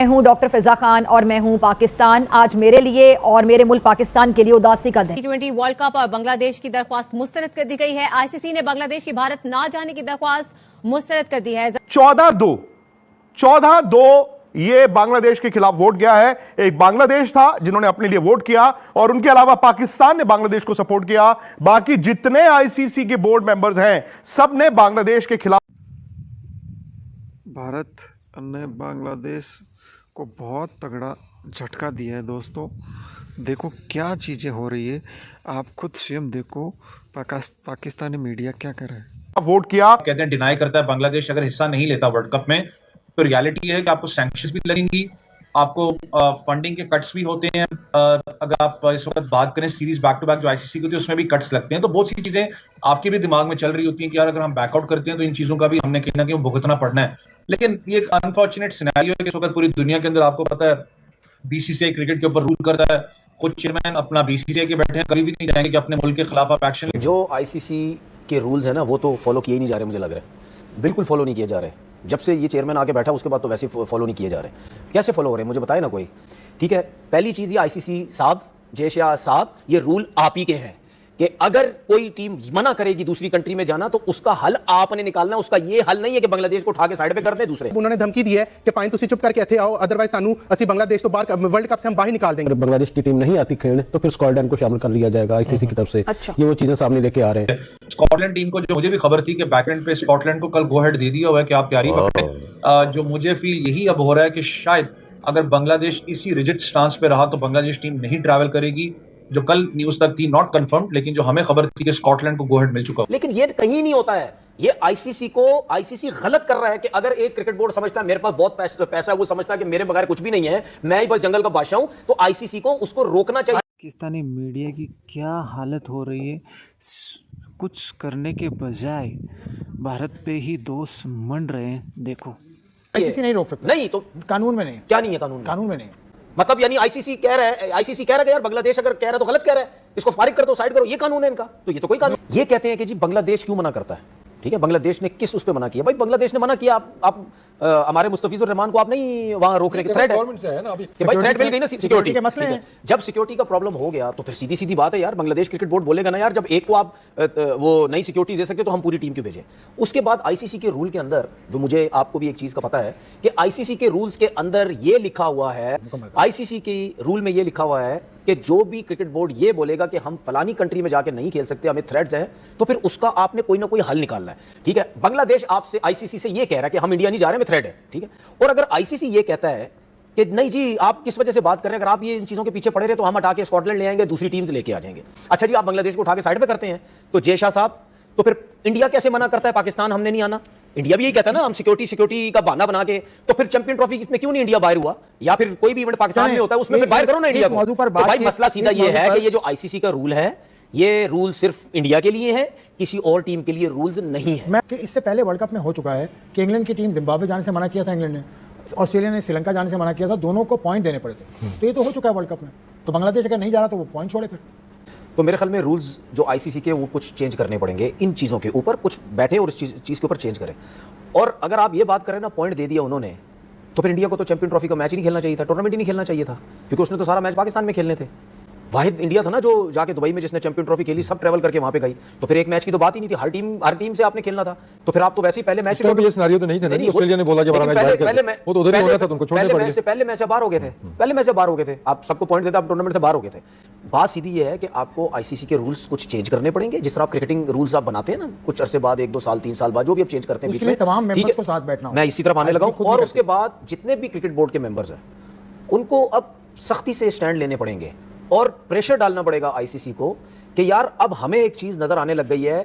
मैं हूं डॉक्टर फिजा खान और मैं हूं पाकिस्तान। आज मेरे लिए और मेरे मुल्क पाकिस्तान के लिए उदासी का दिन। T20 वर्ल्ड कप और बांग्लादेश की दरख्वास्त मुस्तरद कर दी गई है। आईसीसी ने बांग्लादेश की भारत ना जाने की दरख्वास्त मुस्तरद कर दी है। 14-2 ये बांग्लादेश के खिलाफ वोट गया है। एक बांग्लादेश था जिन्होंने अपने लिए वोट किया और उनके अलावा पाकिस्तान ने बांग्लादेश को सपोर्ट किया। बाकी जितने आईसीसी के बोर्ड मेंबर्स हैं सब ने बांग्लादेश के खिलाफ। भारत ने बांग्लादेश को बहुत तगड़ा झटका दिया है। दोस्तों देखो क्या चीज़ें हो रही है, आप खुद स्वयं देखो पाकिस्तानी मीडिया क्या कर रहा है। वोट किया, कहते हैं डिनाई करता है बांग्लादेश अगर हिस्सा नहीं लेता वर्ल्ड कप में, तो रियलिटी है कि आपको सैंक्शंस भी लगेंगी, आपको फंडिंग के कट्स भी होते हैं। अगर आप इस वक्त बात करें सीरीज बैक टू बैक जो आईसीसी की होती है उसमें भी कट्स लगते हैं। तो बहुत सी चीजें आपके भी दिमाग में चल रही होती हैं कि यार अगर हम बैकआउट करते हैं तो इन चीजों का भी हमने कहीं ना कहीं भुगतना पड़ना है। लेकिन ये एक अनफॉर्चुनेट सिनेरियो है कि इस वक्त पूरी दुनिया के अंदर आपको पता है बीसीसीआई क्रिकेट के ऊपर रूल करता है। कुछ चेयरमैन अपना बीसीसीआई के बैठे हैं, कभी भी नहीं जाएंगे कि अपने मुल्क के खिलाफ आप एक्शन। जो आईसीसी के रूल्स है ना वो तो फॉलो किए ही नहीं जा रहे, मुझे लग रहा है बिल्कुल फॉलो नहीं किए जा रहे। जब से ये चेयरमैन आके बैठा उसके बाद तो वैसे फॉलो नहीं किए जा रहे। कैसे फॉलो हो रहे हैं मुझे बताए ना कोई। ठीक है, पहली चीज़ ये आईसीसी साहब, जयशाह साहब, ये रूल आप ही के हैं कि अगर कोई टीम मना करेगी दूसरी कंट्री में जाना तो उसका हल आपने निकालना। उसका ये हल नहीं है कि बांग्लादेश को उठा के साइड पे कर दें दूसरे। उन्होंने धमकी दी है कि पाइन तुसी चुप करके इथे आओ, अदरवाइज सानू असि बांग्लादेश तो बाहर वर्ल्ड कप से हम बाहर निकाल देंगे। बांग्लादेश की टीम नहीं आती खेलने तो फिर स्कॉटलैंड को शामिल कर लिया जाएगा आईसीसी की तरफ से। अच्छा। ये वो चीजें सामने लेके आ रहे हैं। स्कॉटलैंड टीम को जो मुझे भी खबर थी कि बैकएंड पे स्कॉटलैंड को कल गो हेड दे दिया हुआ है कि आप तैयारी करें। जो मुझे फील यही अब हो रहा है कि शायद अगर बांग्लादेश इसी रिजिड स्टांस पे रहा तो बांग्लादेश टीम नहीं ट्रैवल करेगी। जो कल न्यूज तक थी नॉट कंफर्म, लेकिन जो हमें खबर थी कि स्कॉटलैंड को गो हेड मिल चुका। लेकिन ये कहीं नहीं होता है। ये आईसीसी गलत कर रहा है कि अगर एक क्रिकेट बोर्ड समझता है मेरे पास बहुत पैसा है, वो समझता है कि मेरे बगैर कुछ भी नहीं है, मैं ही बस जंगल का बादशाह हूं, तो आईसीसी को उसको रोकना चाहिए। पाकिस्तानी मीडिया की क्या हालत हो रही है, कुछ करने के बजाय भारत पे ही दोष मंड रहे हैं। देखो आईसीसी नहीं रोक सकता। नहीं तो कानून में नहीं। क्या नहीं है कानून में नहीं। मतलब यानी आईसीसी कह रहा है कि यार बांग्लादेश अगर कह रहा है तो गलत कह रहा है, इसको फारिग कर दो, साइड करो, ये कानून है इनका। तो ये तो कोई कानून। ये कहते हैं कि जी बांग्लादेश क्यों मना करता है। ठीक है, बांग्लादेश ने किस उस पे मना किया? भाई बांग्लादेश ने मना किया, आप हमारे मुस्तफिजुर रहमान को आप नहीं वहां रोकने की थ्रेट है कि भाई थ्रेट मिल गई ना सिक्योरिटी के मसले हैं। जब सिक्योरिटी का प्रॉब्लम हो गया तो फिर सीधी सीधी बात है यार, बांग्लादेश क्रिकेट बोर्ड बोलेगा ना यार जब एक को आप वो नई सिक्योरिटी दे सकते तो हम पूरी टीम क्यों भेजें। उसके बाद आईसीसी के रूल के अंदर जो मुझे आपको भी एक चीज का पता है कि आईसीसी के रूल्स के अंदर ये लिखा हुआ है, आईसीसी के रूल में ये लिखा हुआ है कि जो भी क्रिकेट बोर्ड ये बोलेगा कि हम फलानी कंट्री में जाके नहीं खेल सकते, हमें थ्रेट्स है, तो फिर उसका आपने कोई ना कोई हल निकालना है। ठीक है, बांग्लादेश आपसे आईसीसी से ये कह रहा है कि हम इंडिया नहीं जा रहे, हमें थ्रेट है। ठीक है, और अगर आईसीसी ये कहता है कि नहीं जी आप किस वजह से बात कर रहे हैं, अगर आप ये इन चीजों के पीछे पड़े रहे तो हम हटा के स्कॉटलैंड ले आएंगे, दूसरी टीम से लेके आ जाएंगे। अच्छा जी, आप बांग्लादेश को उठा के साइड पे करते हैं तो जयशाह साहब, तो फिर इंडिया कैसे मना करता है पाकिस्तान हमने नहीं आना? इंडिया भी यही कहता है ना हम सिक्योरिटी का बहाना बना के, तो फिर चैंपियन ट्रॉफी में क्यों नहीं इंडिया बाहर हुआ? या फिर कोई भी इवेंट पाकिस्तान में होता है उसमें फिर बाहर करो ना इंडिया को। तो भाई मसला सीधा ये है कि ये जो आईसीसी का रूल है ये रूल सिर्फ इंडिया के लिए है, किसी और टीम के लिए रूल्स नहीं है। मैं इससे पहले वर्ल्ड कप में हो चुका है कि इंग्लैंड की टीम जिम्बाब्वे जाने से मना किया था, इंग्लैंड ने, ऑस्ट्रेलिया ने श्रीलंका जाने से मना किया था, दोनों को पॉइंट देने पड़े थे। तो ये तो हो चुका है वर्ल्ड कप में। तो बांग्लादेश अगर नहीं जा रहा तो वो पॉइंट छोड़े फिर। तो मेरे ख्याल में रूल्स जो आईसीसी के वो कुछ चेंज करने पड़ेंगे, इन चीज़ों के ऊपर कुछ बैठे और इस चीज़ के ऊपर चेंज करें। और अगर आप ये बात करें ना, पॉइंट दे दिया उन्होंने, तो फिर इंडिया को तो चैंपियन ट्रॉफी का मैच ही नहीं खेलना चाहिए था, टूर्नामेंट ही नहीं खेलना चाहिए था, क्योंकि उसने तो सारा मैच पाकिस्तान में खेलने थे। वाहिद इंडिया था ना जो जाके दुबई में जिसने चैंपियन ट्रॉफी खेली, सब ट्रैवल करके वहां पे गई, तो फिर एक मैच की तो बात ही नहीं थी, हर टीम से आपने खेलना था। तो फिर आप तो वैसे ही पहले मैच तो सिनेरियो तो नहीं था ना, ऑस्ट्रेलिया ने बोला कि हमारा मैच वो तो उधर ही हो रहा था, तुमको छोड़ने पड़ गए। पहले मैच से बाहर हो गए थे, आप सबको पॉइंट देते, आप टूर्नामेंट से बाहर हो गए थे। बात सीधी ये है कि आपको आईसीसी के रूल्स कुछ चेंज करने पड़ेंगे, जिस तरह आप क्रिकेटिंग रूल्स आप बनाते हैं ना कुछ अरसे बाद, 1-2 साल 3 साल बाद, जो भी आप चेंज करते हैं बीच में, तमाम मेंबर्स को साथ बैठना, मैं इसी तरफ आने लगा हूं। और उसके बाद जितने भी क्रिकेट बोर्ड के मेंबर्स हैं उनको अब सख्ती से स्टैंड लेने पड़ेंगे और प्रेशर डालना पड़ेगा आईसीसी को कि यार अब हमें एक चीज नजर आने लग गई है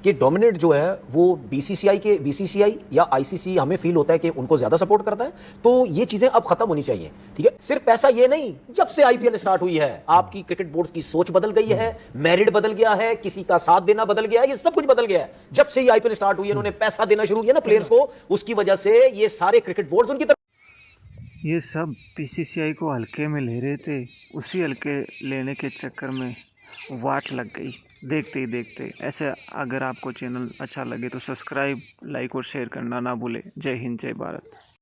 कि डोमिनेट जो है वो बीसीसीआई या आईसीसी हमें फील होता है कि उनको ज्यादा सपोर्ट करता है। तो ये चीजें अब खत्म होनी चाहिए। ठीक है, सिर्फ पैसा ये नहीं, जब से आईपीएल स्टार्ट हुई है आपकी क्रिकेट बोर्ड की सोच बदल गई है, मेरिट बदल गया है, किसी का साथ देना बदल गया है, ये सब कुछ बदल गया है। जब से ये आईपीएल स्टार्ट हुई है इन्होंने पैसा देना शुरू किया ना प्लेयर्स को, उसकी वजह से ये सारे क्रिकेट बोर्ड उनकी तरफ। ये सब बीसीसीआई को हल्के में ले रहे थे, उसी हल्के लेने के चक्कर में वाट लग गई देखते ही देखते। ऐसे अगर आपको चैनल अच्छा लगे तो सब्सक्राइब, लाइक और शेयर करना ना भूले। जय हिंद, जय भारत।